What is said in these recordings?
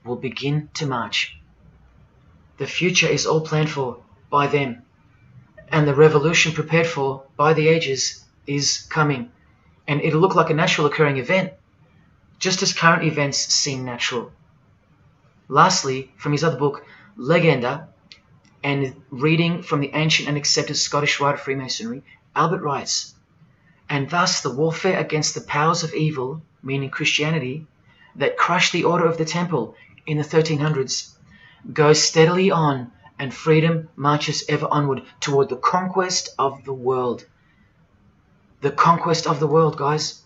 will begin to march. The future is all planned for by them, and the revolution prepared for by the ages is coming, and it'll look like a natural occurring event, just as current events seem natural. Lastly, from his other book, Legenda, and reading from the ancient and accepted Scottish rite of Freemasonry, Albert writes, "And thus the warfare against the powers of evil, meaning Christianity, that crushed the order of the Temple in the 1300s, goes steadily on, and freedom marches ever onward toward the conquest of the world." The conquest of the world, guys.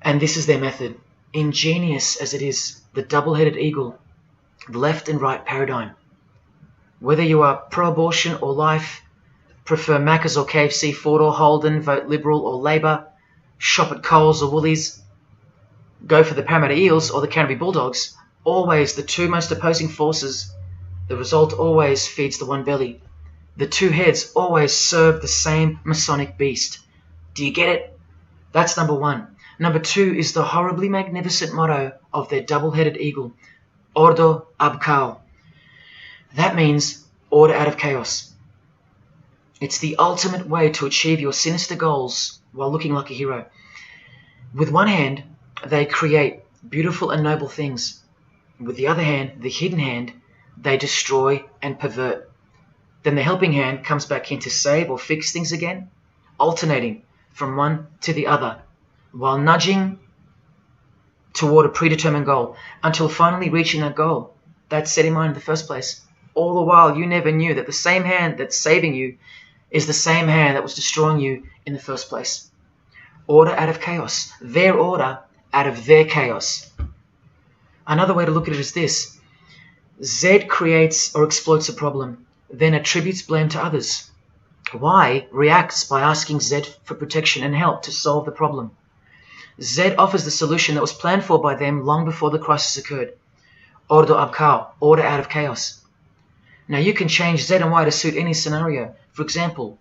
And this is their method. Ingenious as it is, the double-headed eagle, the left and right paradigm. Whether you are pro-abortion or life, prefer Macca's or KFC, Ford or Holden, vote Liberal or Labour, shop at Coles or Woolies, go for the Parramatta Eels or the Canterbury Bulldogs, always the two most opposing forces, the result always feeds the one belly. The two heads always serve the same Masonic beast. Do you get it? That's number one. Number two is the horribly magnificent motto of their double-headed eagle, Ordo ab Chaos. That means order out of chaos. It's the ultimate way to achieve your sinister goals while looking like a hero. With one hand, they create beautiful and noble things. With the other hand, the hidden hand, they destroy and pervert. Then the helping hand comes back in to save or fix things again, alternating from one to the other, while nudging toward a predetermined goal, until finally reaching that goal that's set in mind in the first place. All the while, you never knew that the same hand that's saving you is the same hand that was destroying you in the first place. Order out of chaos. Their order out of their chaos. Another way to look at it is this. Z creates or exploits a problem, then attributes blame to others. Y reacts by asking Z for protection and help to solve the problem. Z offers the solution that was planned for by them long before the crisis occurred. Ordo ab Chaos, order out of chaos. Now you can change Z and Y to suit any scenario. For example,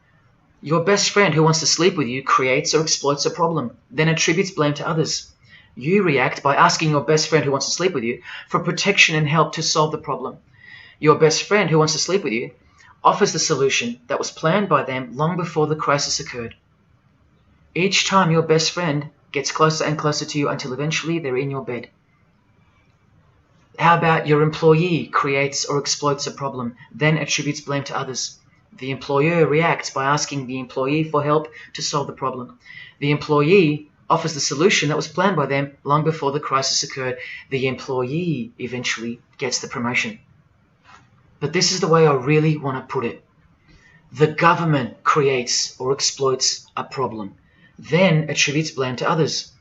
your best friend who wants to sleep with you creates or exploits a problem, then attributes blame to others. You react by asking your best friend who wants to sleep with you for protection and help to solve the problem. Your best friend who wants to sleep with you offers the solution that was planned by them long before the crisis occurred. Each time your best friend gets closer and closer to you until eventually they're in your bed. How about your employee creates or exploits a problem, then attributes blame to others? The employer reacts by asking the employee for help to solve the problem. The employee offers the solution that was planned by them long before the crisis occurred. The employee eventually gets the promotion. But this is the way I really want to put it. The government creates or exploits a problem, then attributes blame to others.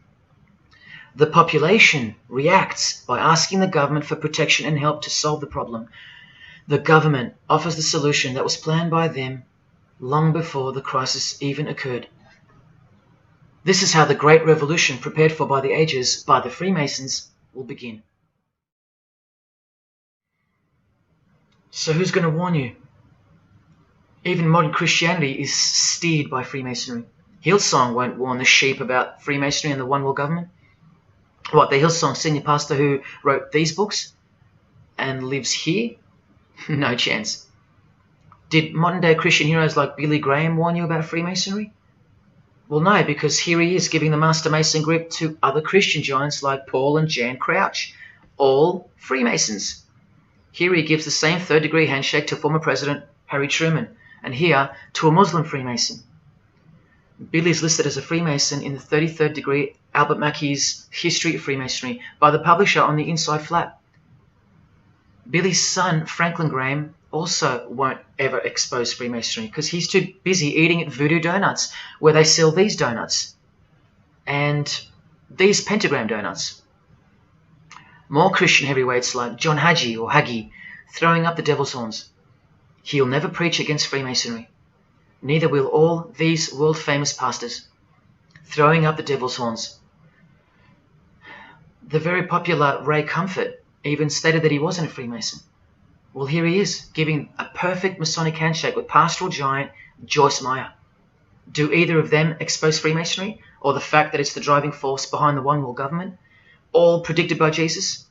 The population reacts by asking the government for protection and help to solve the problem. The government offers the solution that was planned by them long before the crisis even occurred. This is how the Great Revolution, prepared for by the ages by the Freemasons, will begin. So who's going to warn you? Even modern Christianity is steered by Freemasonry. Hillsong won't warn the sheep about Freemasonry and the One World Government. What, the Hillsong senior pastor who wrote these books and lives here? No chance. Did modern-day Christian heroes like Billy Graham warn you about Freemasonry? Well, no, because here he is giving the Master Mason grip to other Christian giants like Paul and Jan Crouch, all Freemasons. Here he gives the same third-degree handshake to former President Harry Truman, and here to a Muslim Freemason. Billy is listed as a Freemason in the 33rd degree Albert Mackey's History of Freemasonry by the publisher on the inside flap. Billy's son, Franklin Graham, also won't ever expose Freemasonry because he's too busy eating at Voodoo Donuts, where they sell these donuts and these pentagram donuts. More Christian heavyweights like John Hagee or Hagee throwing up the devil's horns. He'll never preach against Freemasonry. Neither will all these world-famous pastors throwing up the devil's horns. The very popular Ray Comfort even stated that he wasn't a Freemason. Well, here he is, giving a perfect Masonic handshake with pastoral giant Joyce Meyer. Do either of them expose Freemasonry, or the fact that it's the driving force behind the One World Government, all predicted by Jesus?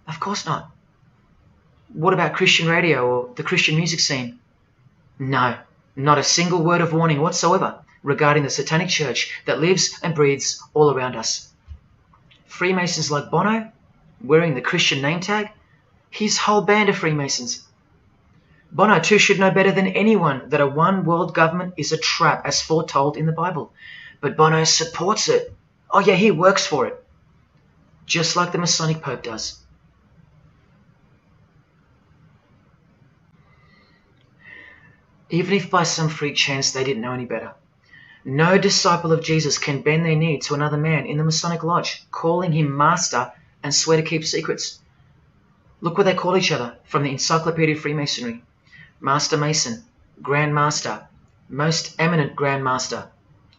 Of course not. What about Christian radio or the Christian music scene? No, not a single word of warning whatsoever regarding the satanic church that lives and breathes all around us. Freemasons like Bono, wearing the Christian name tag, his whole band of Freemasons. Bono too should know better than anyone that a one world government is a trap as foretold in the Bible. But Bono supports it. Oh yeah, he works for it. Just like the Masonic Pope does. Even if by some freak chance they didn't know any better. No disciple of Jesus can bend their knee to another man in the Masonic Lodge, calling him master and swear to keep secrets. Look what they call each other from the Encyclopedia of Freemasonry. Master Mason, Grand Master, Most Eminent Grand Master,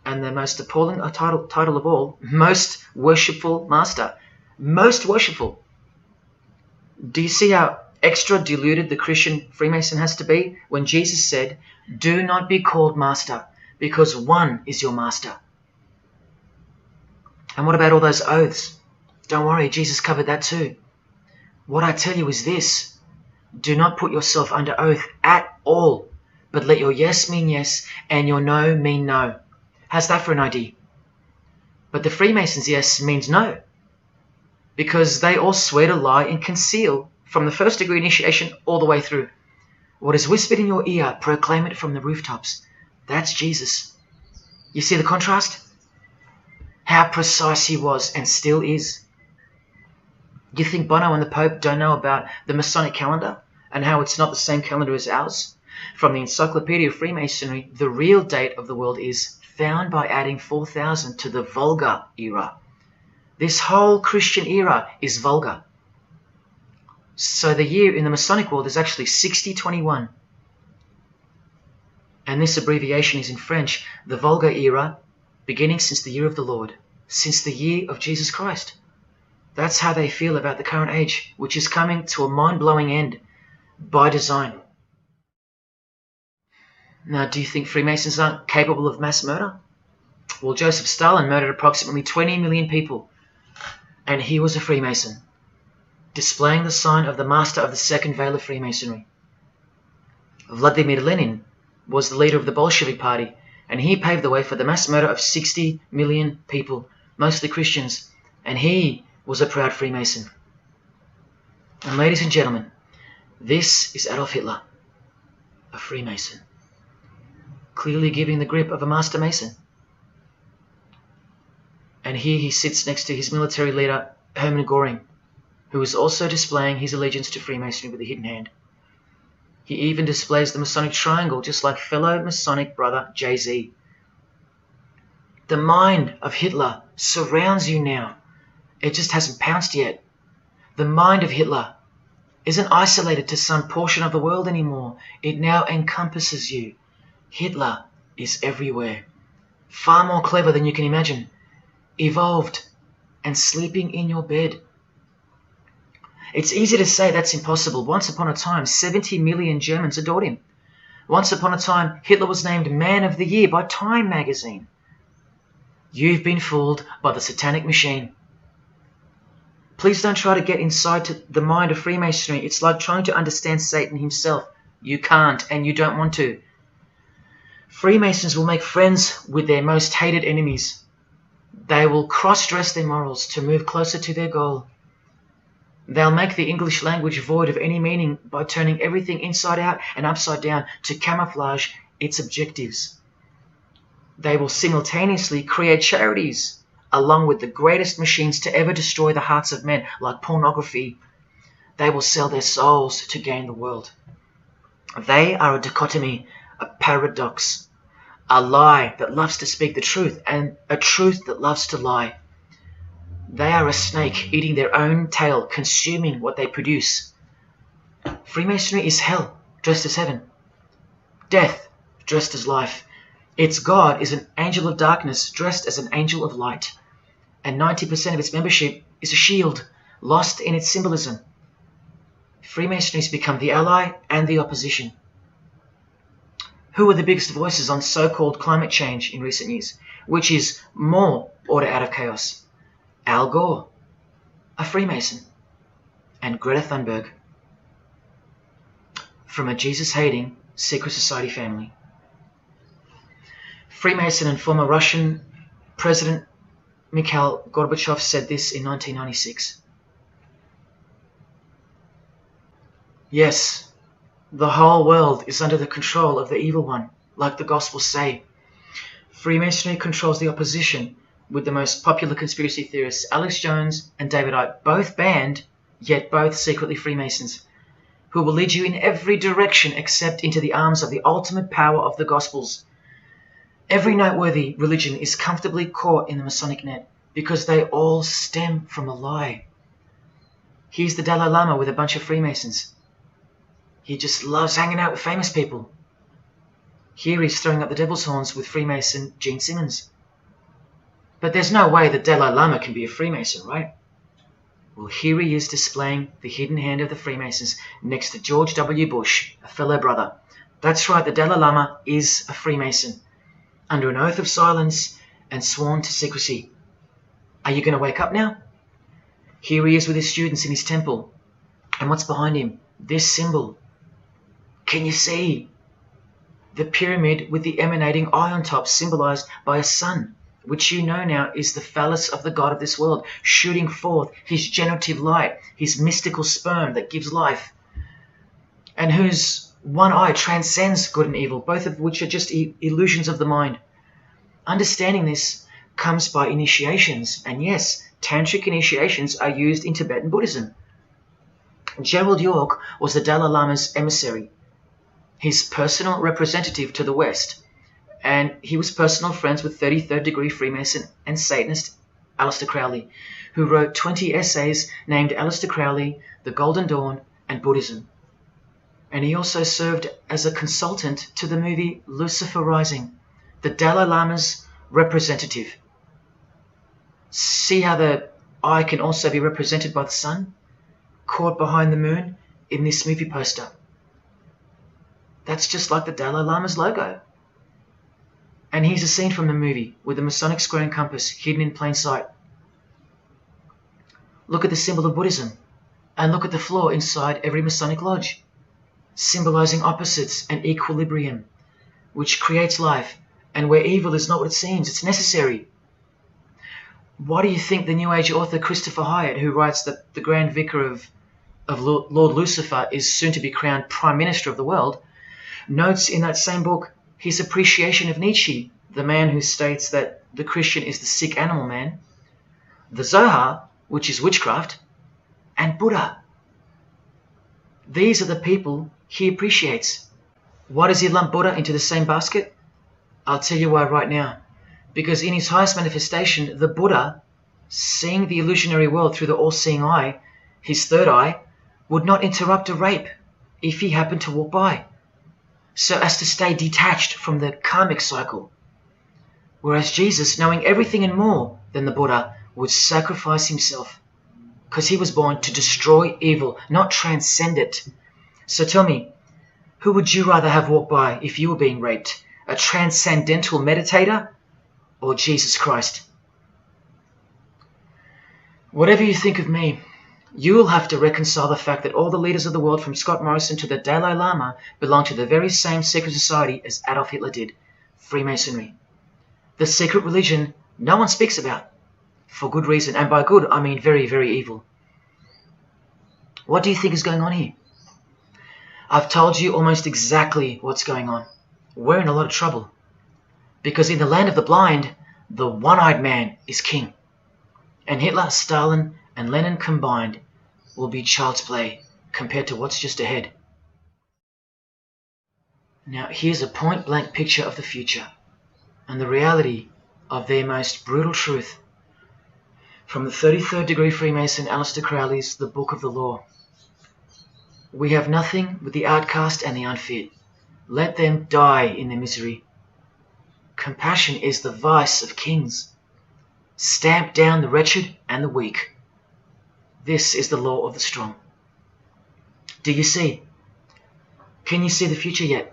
and the most appalling title of all, Most Worshipful Master. Most worshipful. Do you see how extra diluted the Christian Freemason has to be when Jesus said, "Do not be called master, because one is your master"? And what about all those oaths? Don't worry, Jesus covered that too. What I tell you is this: do not put yourself under oath at all, but let your yes mean yes and your no mean no. How's that for an idea? But the Freemasons' yes means no, because they all swear to lie and conceal from the first degree initiation all the way through. What is whispered in your ear, proclaim it from the rooftops. That's Jesus. You see the contrast? How precise he was and still is. You think Bono and the Pope don't know about the Masonic calendar and how it's not the same calendar as ours? From the Encyclopedia of Freemasonry, the real date of the world is found by adding 4000 to the Vulgar era. This whole Christian era is vulgar. So the year in the Masonic world is actually 6021. And this abbreviation is in French, the Vulgar era, beginning since the year of the Lord, since the year of Jesus Christ. That's how they feel about the current age, which is coming to a mind-blowing end by design. Now, do you think Freemasons aren't capable of mass murder? Well, Joseph Stalin murdered approximately 20 million people, and he was a Freemason, displaying the sign of the master of the second veil of Freemasonry. Vladimir Lenin was the leader of the Bolshevik Party, and he paved the way for the mass murder of 60 million people, mostly Christians, and he was a proud Freemason. And ladies and gentlemen, this is Adolf Hitler, a Freemason, clearly giving the grip of a Master Mason. And here he sits next to his military leader, Hermann Göring, who is also displaying his allegiance to Freemasonry with a hidden hand. He even displays the Masonic triangle, just like fellow Masonic brother Jay-Z. The mind of Hitler surrounds you now. It just hasn't pounced yet. The mind of Hitler isn't isolated to some portion of the world anymore. It now encompasses you. Hitler is everywhere. Far more clever than you can imagine. Evolved and sleeping in your bed. It's easy to say that's impossible. Once upon a time, 70 million Germans adored him. Once upon a time, Hitler was named Man of the Year by Time magazine. You've been fooled by the satanic machine. Please don't try to get inside to the mind of Freemasonry. It's like trying to understand Satan himself. You can't, and you don't want to. Freemasons will make friends with their most hated enemies. They will cross-dress their morals to move closer to their goal. They'll make the English language void of any meaning by turning everything inside out and upside down to camouflage its objectives. They will simultaneously create charities along with the greatest machines to ever destroy the hearts of men, like pornography. They will sell their souls to gain the world. They are a dichotomy, a paradox, a lie that loves to speak the truth and a truth that loves to lie. They are a snake eating their own tail, consuming what they produce. Freemasonry is hell dressed as heaven, death dressed as life. Its God is an angel of darkness dressed as an angel of light, and 90% of its membership is a shield, lost in its symbolism. Freemasonry has become the ally and the opposition. Who are the biggest voices on so-called climate change in recent years? Which is more order out of chaos? Al Gore, a Freemason. And Greta Thunberg, from a Jesus-hating secret society family. Freemason and former Russian President Mikhail Gorbachev said this in 1996. Yes, the whole world is under the control of the evil one, like the Gospels say. Freemasonry controls the opposition, with the most popular conspiracy theorists Alex Jones and David Icke both banned, yet both secretly Freemasons, who will lead you in every direction except into the arms of the ultimate power of the Gospels. Every noteworthy religion is comfortably caught in the Masonic net because they all stem from a lie. Here's the Dalai Lama with a bunch of Freemasons. He just loves hanging out with famous people. Here he's throwing up the devil's horns with Freemason Gene Simmons. But there's no way the Dalai Lama can be a Freemason, right? Well, here he is displaying the hidden hand of the Freemasons next to George W. Bush, a fellow brother. That's right, the Dalai Lama is a Freemason, under an oath of silence and sworn to secrecy. Are you going to wake up now? Here he is with his students in his temple. And what's behind him? This symbol. Can you see? The pyramid with the emanating eye on top, symbolized by a sun, which you know now is the phallus of the god of this world, shooting forth his generative light, his mystical sperm that gives life, and whose one eye transcends good and evil, both of which are just illusions of the mind. Understanding this comes by initiations, and yes, tantric initiations are used in Tibetan Buddhism. Gerald York was the Dalai Lama's emissary, his personal representative to the West, and he was personal friends with 33rd degree Freemason and Satanist Aleister Crowley, who wrote 20 essays named Aleister Crowley, The Golden Dawn, and Buddhism. And he also served as a consultant to the movie Lucifer Rising, the Dalai Lama's representative. See how the eye can also be represented by the sun, caught behind the moon in this movie poster. That's just like the Dalai Lama's logo. And here's a scene from the movie with the Masonic square and compass hidden in plain sight. Look at the symbol of Buddhism, and look at the floor inside every Masonic lodge, symbolizing opposites and equilibrium, which creates life, and where evil is not what it seems, it's necessary. Why do you think the New Age author Christopher Hyatt, who writes that the Grand Vicar of Lord Lucifer is soon to be crowned Prime Minister of the world, notes in that same book his appreciation of Nietzsche, the man who states that the Christian is the sick animal man, the Zohar, which is witchcraft, and Buddha. These are the people he appreciates. Why does he lump Buddha into the same basket? I'll tell you why right now. Because in his highest manifestation, the Buddha, seeing the illusionary world through the all-seeing eye, his third eye, would not interrupt a rape if he happened to walk by, so as to stay detached from the karmic cycle. Whereas Jesus, knowing everything and more than the Buddha, would sacrifice himself, because he was born to destroy evil, not transcend it. So tell me, who would you rather have walked by if you were being raped? A transcendental meditator or Jesus Christ? Whatever you think of me, you will have to reconcile the fact that all the leaders of the world, from Scott Morrison to the Dalai Lama, belong to the very same secret society as Adolf Hitler did, Freemasonry. The secret religion no one speaks about, for good reason, and by good I mean very, very evil. What do you think is going on here? I've told you almost exactly what's going on. We're in a lot of trouble, because in the land of the blind, the one-eyed man is king, and Hitler, Stalin, and Lenin combined will be child's play compared to what's just ahead. Now here's a point-blank picture of the future and the reality of their most brutal truth from the 33rd degree Freemason Aleister Crowley's The Book of the Law. We have nothing but the outcast and the unfit. Let them die in their misery. Compassion is the vice of kings. Stamp down the wretched and the weak. This is the law of the strong. Do you see? Can you see the future yet?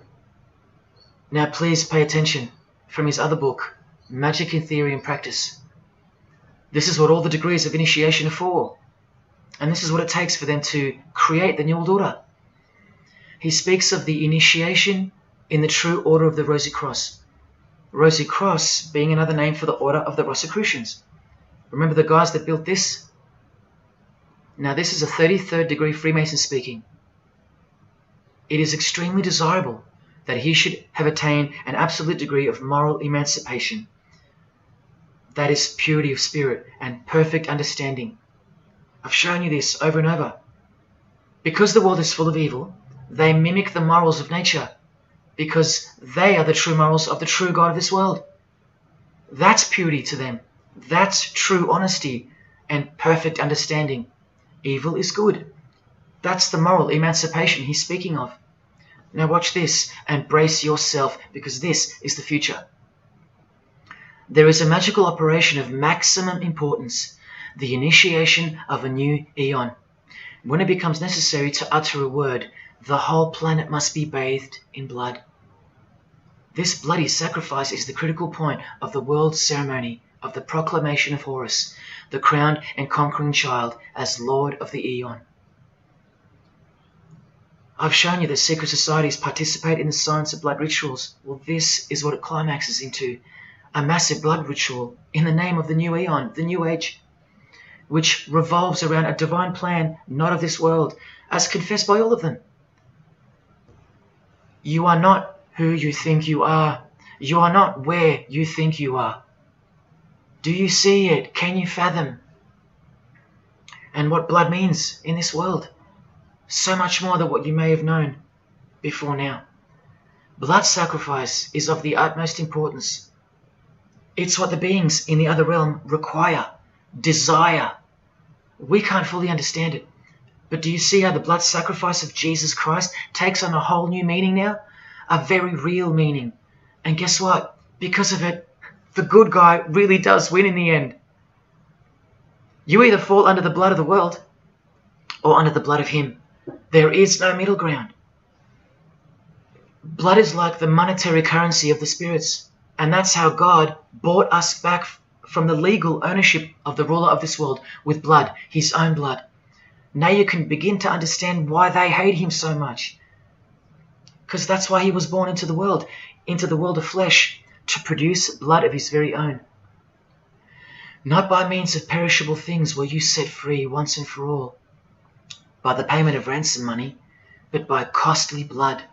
Now please pay attention from his other book, Magic in Theory and Practice. This is what all the degrees of initiation are for. And this is what it takes for them to create the New World Order. He speaks of the initiation in the true order of the Rosy Cross. Rosy Cross being another name for the Order of the Rosicrucians. Remember the guys that built this? Now this is a 33rd degree Freemason speaking. It is extremely desirable that he should have attained an absolute degree of moral emancipation. That is purity of spirit and perfect understanding. I've shown you this over and over. Because the world is full of evil, they mimic the morals of nature, because they are the true morals of the true God of this world. That's purity to them. That's true honesty and perfect understanding. Evil is good. That's the moral emancipation he's speaking of. Now watch this and brace yourself, because this is the future. There is a magical operation of maximum importance, the initiation of a new eon. When it becomes necessary to utter a word, the whole planet must be bathed in blood. This bloody sacrifice is the critical point of the world ceremony of the proclamation of Horus, the crowned and conquering child, as Lord of the Eon. I've shown you that secret societies participate in the science of blood rituals. Well, this is what it climaxes into, a massive blood ritual in the name of the new Eon, the new age, which revolves around a divine plan not of this world, as confessed by all of them. You are not who you think you are. You are not where you think you are. Do you see it? Can you fathom? And what blood means in this world? So much more than what you may have known before now. Blood sacrifice is of the utmost importance. It's what the beings in the other realm require, desire. We can't fully understand it. But do you see how the blood sacrifice of Jesus Christ takes on a whole new meaning now? A very real meaning. And guess what? Because of it, the good guy really does win in the end. You either fall under the blood of the world or under the blood of him. There is no middle ground. Blood is like the monetary currency of the spirits. And that's how God bought us back from the legal ownership of the ruler of this world with blood, his own blood. Now you can begin to understand why they hate him so much. Because that's why he was born into the world of flesh, to produce blood of his very own. Not by means of perishable things were you set free once and for all, by the payment of ransom money, but by costly blood,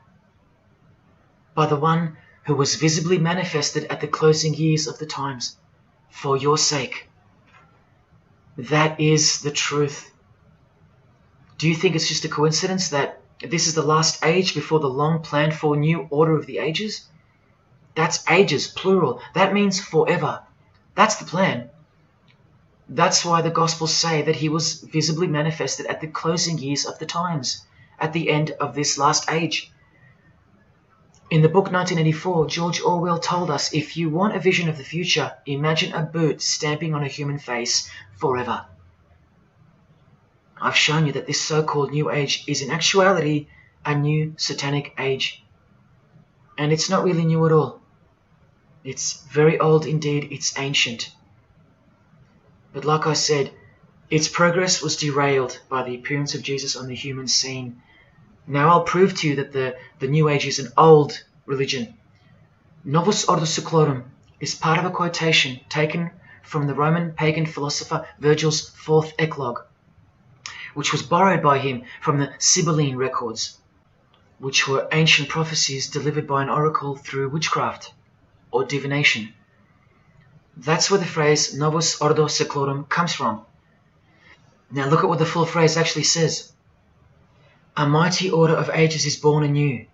by the one who was visibly manifested at the closing years of the times, for your sake. That is the truth. Do you think it's just a coincidence that this is the last age before the long planned for new order of the ages? That's ages, plural. That means forever. That's the plan. That's why the Gospels say that he was visibly manifested at the closing years of the times, at the end of this last age. In the book 1984, George Orwell told us, if you want a vision of the future, imagine a boot stamping on a human face forever. I've shown you that this so-called New Age is in actuality a new satanic age. And it's not really new at all. It's very old indeed, it's ancient. But like I said, its progress was derailed by the appearance of Jesus on the human scene. Now I'll prove to you that the New Age is an old religion. Novus Ordo Seclorum is part of a quotation taken from the Roman pagan philosopher Virgil's fourth eclogue, which was borrowed by him from the Sibylline records, which were ancient prophecies delivered by an oracle through witchcraft or divination. That's where the phrase Novus Ordo Seclorum comes from. Now look at what the full phrase actually says. A mighty order of ages is born anew.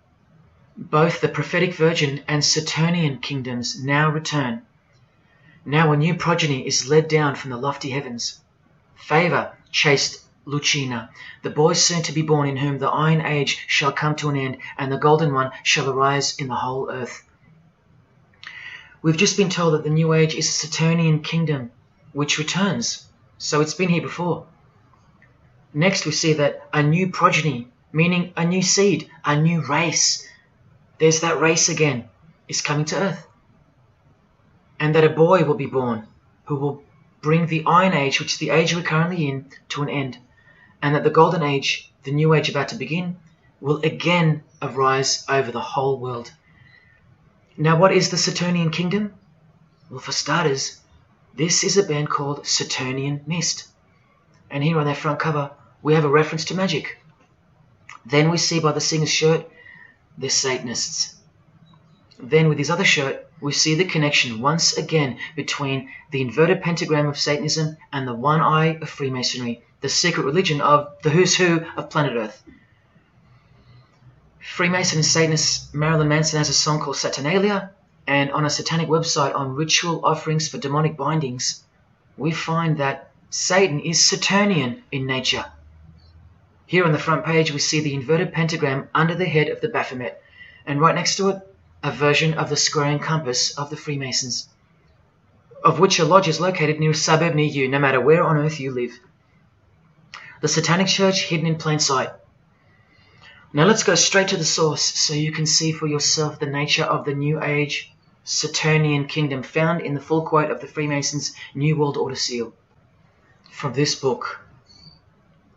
Both the prophetic virgin and Saturnian kingdoms now return. Now a new progeny is led down from the lofty heavens. Favor, chaste Lucina, the boy soon to be born, in whom the iron age shall come to an end, and the golden one shall arise in the whole earth. We've just been told that the New Age is a Saturnian kingdom, which returns, so it's been here before. Next we see that a new progeny, meaning a new seed, a new race, there's that race again, is coming to earth. And that a boy will be born, who will bring the Iron Age, which is the age we're currently in, to an end. and that the golden age, the new age about to begin, will again arise over the whole world. Now, what is the Saturnian kingdom? Well, for starters, this is a band called Saturnian Mist. And here on their front cover, we have a reference to magic. Then we see by the singer's shirt, they're Satanists. Then with his other shirt, we see the connection once again between the inverted pentagram of Satanism and the one eye of Freemasonry, the secret religion of the who's who of planet Earth. Freemason and Satanist Marilyn Manson has a song called Saturnalia, and on a satanic website on ritual offerings for demonic bindings, we find that Satan is Saturnian in nature. Here on the front page we see the inverted pentagram under the head of the Baphomet, and right next to it, a version of the squaring compass of the Freemasons, of which a lodge is located near a suburb near you, no matter where on earth you live. The Satanic Church hidden in plain sight. Now let's go straight to the source so you can see for yourself the nature of the New Age Saturnian kingdom found in the full quote of the Freemasons' New World Order seal. From this book,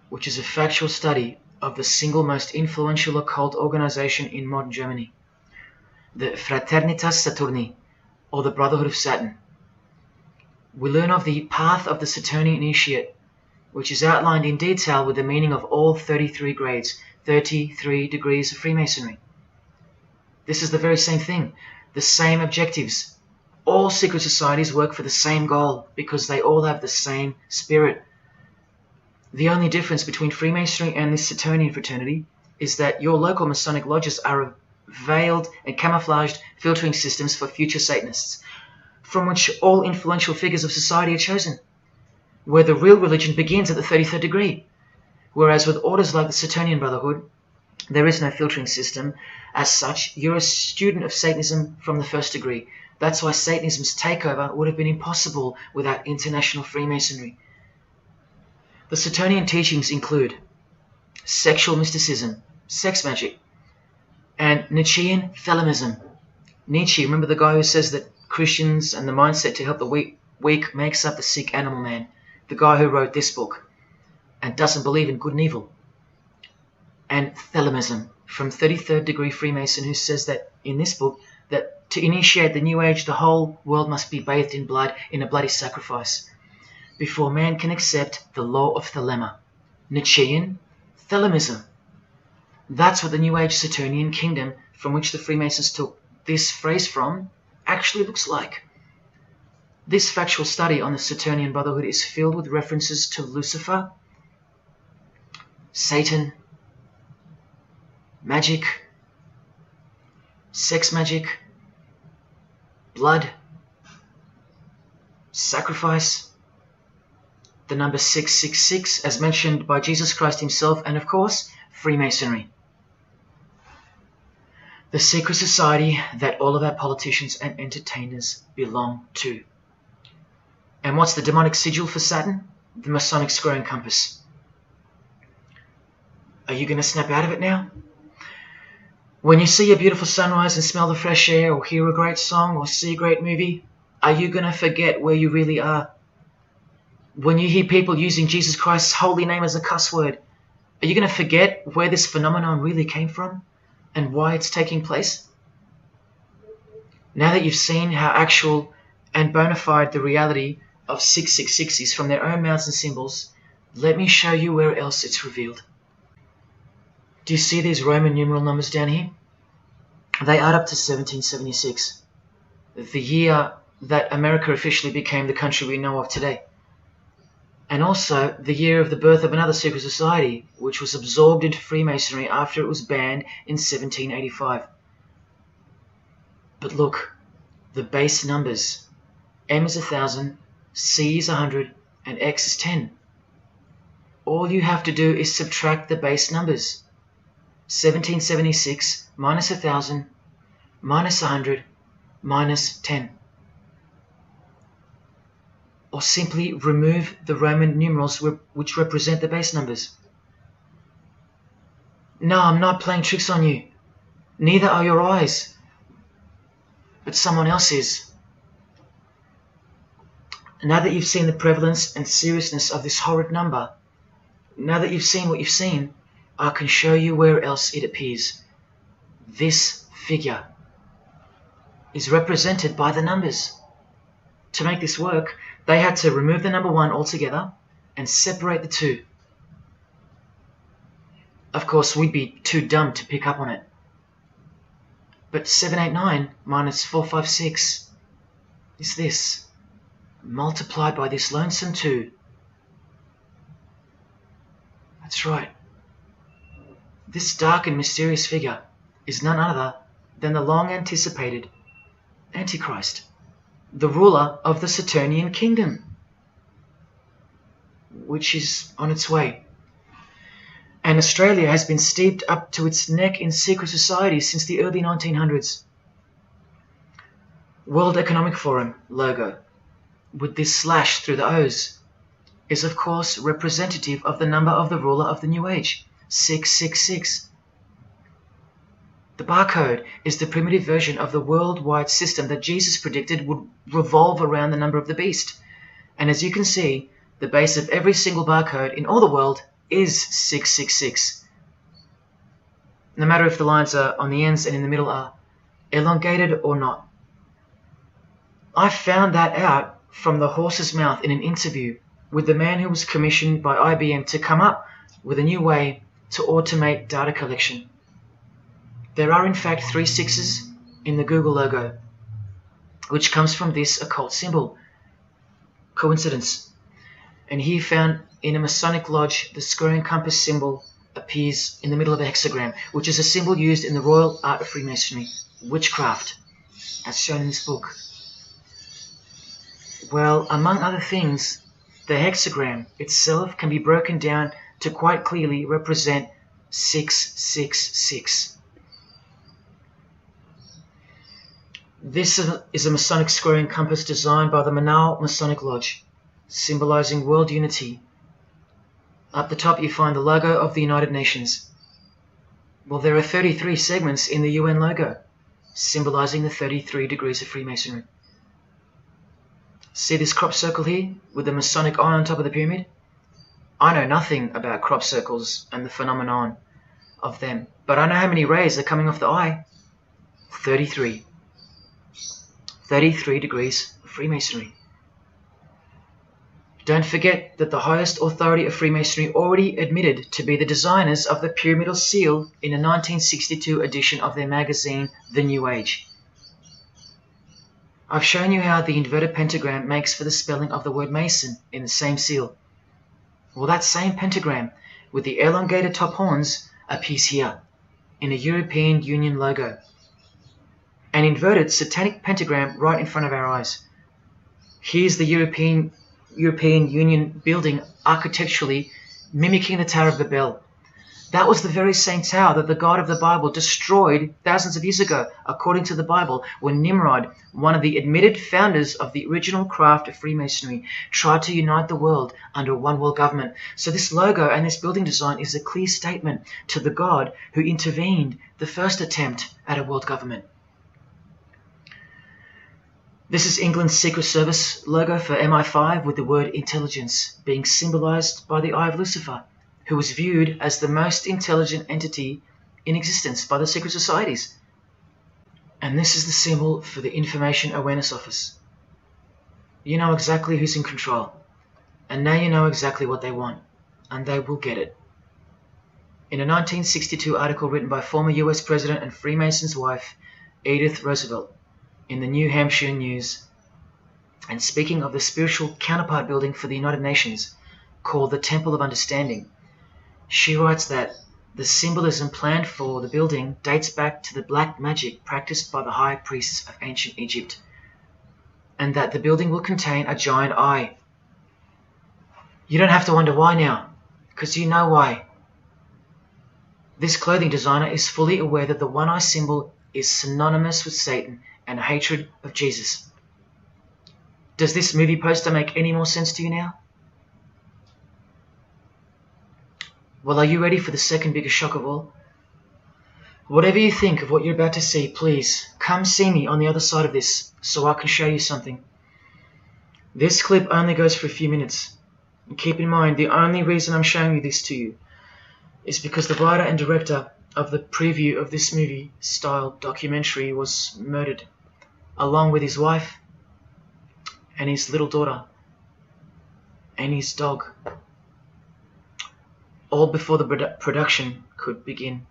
which is a factual study of the single most influential occult organization in modern Germany, the Fraternitas Saturni, or the Brotherhood of Saturn. We learn of the path of the Saturnian initiate, which is outlined in detail with the meaning of all 33 grades, 33 degrees of Freemasonry. This is the very same thing, the same objectives. All secret societies work for the same goal because they all have the same spirit. The only difference between Freemasonry and this Saturnian fraternity is that your local Masonic lodges are veiled and camouflaged filtering systems for future Satanists, from which all influential figures of society are chosen, where the real religion begins at the 33rd degree. Whereas with orders like the Saturnian Brotherhood, there is no filtering system. As such, you're a student of Satanism from the first degree. That's why Satanism's takeover would have been impossible without international Freemasonry. The Saturnian teachings include sexual mysticism, sex magic, and Nietzschean Thelemism. Nietzsche, remember the guy who says that Christians and the mindset to help the weak makes up the sick animal man, the guy who wrote this book and doesn't believe in good and evil. And Thelemism from 33rd degree Freemason, who says that in this book that to initiate the new age the whole world must be bathed in blood in a bloody sacrifice before man can accept the law of Thelema. Nietzschean Thelemism. That's what the New Age Saturnian kingdom, from which the Freemasons took this phrase from, actually looks like. This factual study on the Saturnian Brotherhood is filled with references to Lucifer, Satan, magic, sex magic, blood, sacrifice, the number 666 as mentioned by Jesus Christ himself, and of course, Freemasonry. The secret society that all of our politicians and entertainers belong to. And what's the demonic sigil for Saturn? The Masonic squaring compass. Are you going to snap out of it now? When you see a beautiful sunrise and smell the fresh air, or hear a great song, or see a great movie, are you going to forget where you really are? When you hear people using Jesus Christ's holy name as a cuss word, are you going to forget where this phenomenon really came from and why it's taking place? Now that you've seen how actual and bona fide the reality of 666 is from their own mouths and symbols, let me show you where else it's revealed. Do you see these Roman numeral numbers down here? They add up to 1776, the year that America officially became the country we know of today. And also the year of the birth of another secret society, which was absorbed into Freemasonry after it was banned in 1785. But look, the base numbers. M is 1,000, C is 100, and X is 10. All you have to do is subtract the base numbers. 1776 minus 1,000 minus 100 minus 10. Or simply remove the Roman numerals which represent the base numbers. No, I'm not playing tricks on you. Neither are your eyes. But someone else is. Now that you've seen the prevalence and seriousness of this horrid number, Now that you've seen what you've seen, I can show you where else it appears. This figure is represented by the numbers. To make this work, they had to remove the number 1 altogether and separate the 2. Of course, we'd be too dumb to pick up on it. But 789 minus 456 is this, multiplied by this lonesome 2. That's right. This dark and mysterious figure is none other than the long-anticipated Antichrist, the ruler of the Saturnian kingdom, which is on its way. And Australia has been steeped up to its neck in secret societies since the early 1900s. World Economic Forum logo, with this slash through the O's, is of course representative of the number of the ruler of the New Age, 666. The barcode is the primitive version of the worldwide system that Jesus predicted would revolve around the number of the beast. And as you can see, the base of every single barcode in all the world is 666. No matter if the lines are on the ends and in the middle are elongated or not. I found that out from the horse's mouth in an interview with the man who was commissioned by IBM to come up with a new way to automate data collection. There are in fact 3 6s in the Google logo, which comes from this occult symbol. Coincidence? And he found in a Masonic lodge the square and compass symbol appears in the middle of a hexagram, which is a symbol used in the royal art of Freemasonry, witchcraft, as shown in this book. Well, among other things, the hexagram itself can be broken down to quite clearly represent 666. This is a Masonic square and compass designed by the Manaus Masonic Lodge, symbolizing world unity. Up the top you find the logo of the United Nations. Well, there are 33 segments in the UN logo, symbolizing the 33 degrees of Freemasonry. See this crop circle here with the Masonic eye on top of the pyramid? I know nothing about crop circles and the phenomenon of them, but I know how many rays are coming off the eye. 33. 33 degrees of Freemasonry. Don't forget that the highest authority of Freemasonry already admitted to be the designers of the pyramidal seal in a 1962 edition of their magazine, The New Age. I've shown you how the inverted pentagram makes for the spelling of the word Mason in the same seal. Well, that same pentagram with the elongated top horns appears here in a European Union logo. An inverted satanic pentagram right in front of our eyes. Here's the European Union building architecturally mimicking the Tower of Babel. That was the very same tower that the God of the Bible destroyed thousands of years ago, according to the Bible, when Nimrod, one of the admitted founders of the original craft of Freemasonry, tried to unite the world under one world government. So this logo and this building design is a clear statement to the God who intervened the first attempt at a world government. This is England's Secret Service logo for MI5 with the word intelligence being symbolized by the eye of Lucifer, who was viewed as the most intelligent entity in existence by the secret societies. And this is the symbol for the Information Awareness Office. You know exactly who's in control, and now you know exactly what they want, and they will get it. In a 1962 article written by former US President and Freemason's wife, Edith Roosevelt, in the New Hampshire News, and speaking of the spiritual counterpart building for the United Nations, called the Temple of Understanding, she writes that the symbolism planned for the building dates back to the black magic practiced by the high priests of ancient Egypt, and that the building will contain a giant eye. You don't have to wonder why now, because you know why. This clothing designer is fully aware that the one-eye symbol is synonymous with Satan and a hatred of Jesus. Does this movie poster make any more sense to you now? Well, are you ready for the second biggest shock of all? Whatever you think of what you're about to see, please come see me on the other side of this so I can show you something. This clip only goes for a few minutes. And keep in mind, the only reason I'm showing you this to you is because the writer and director of the preview of this movie-style documentary was murdered, along with his wife and his little daughter and his dog, all before the production could begin.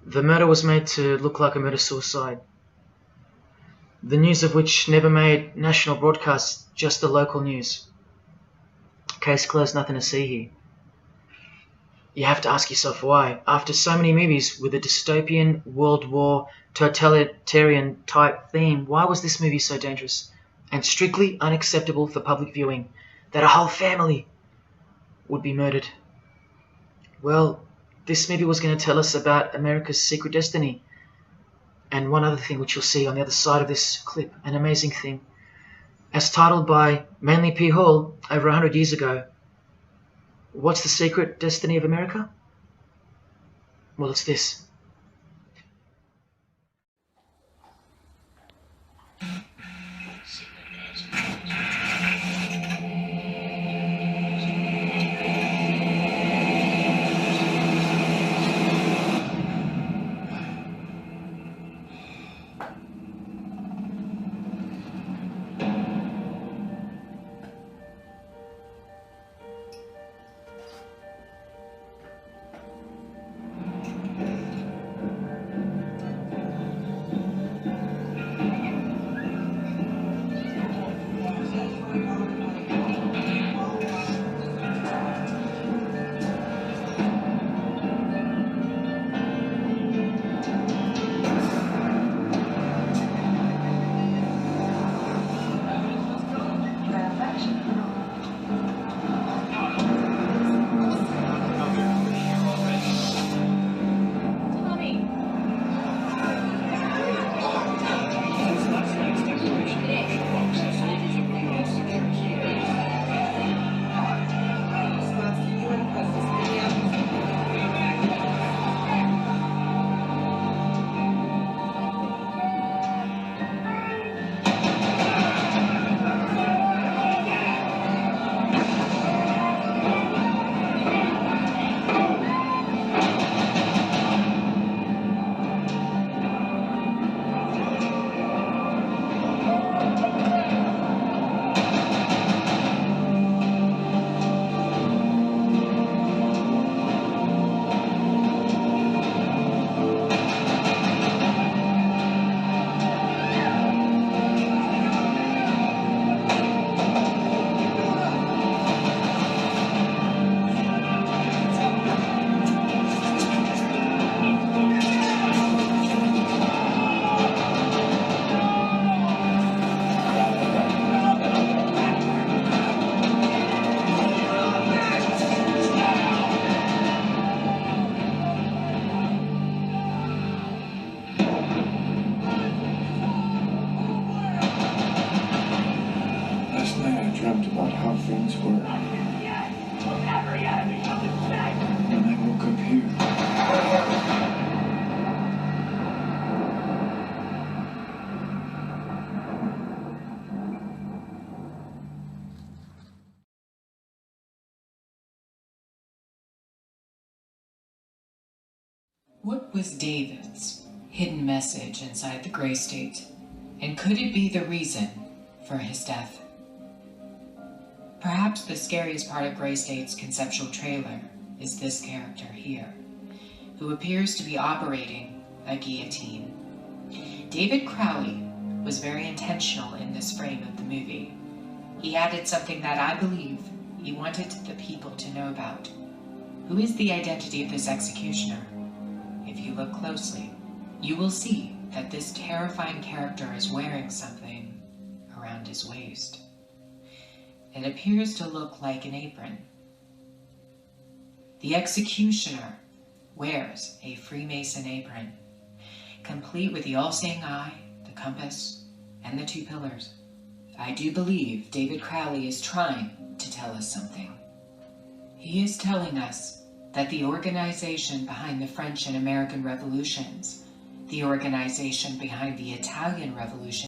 The murder was made to look like a murder-suicide, the news of which never made national broadcasts, just the local news. Case closed, nothing to see here. You have to ask yourself why. After so many movies with a dystopian, World War, totalitarian type theme, why was this movie so dangerous and strictly unacceptable for public viewing that a whole family would be murdered? Well, this movie was going to tell us about America's secret destiny. And one other thing which you'll see on the other side of this clip, an amazing thing. As titled by Manly P. Hall over 100 years ago, what's the secret destiny of America? Well, it's this. dreamt about how things were. And I woke up here. What was David's hidden message inside the Gray State? And could it be the reason for his death? Perhaps the scariest part of Gray State's conceptual trailer is this character here, who appears to be operating a guillotine. David Crowley was very intentional in this frame of the movie. He added something that I believe he wanted the people to know about. Who is the identity of this executioner? If you look closely, you will see that this terrifying character is wearing something around his waist. It appears to look like an apron. The executioner wears a Freemason apron, complete with the all-seeing eye, the compass, and the two pillars. I do believe David Crowley is trying to tell us something. He is telling us that the organization behind the French and American revolutions, the organization behind the Italian Revolution,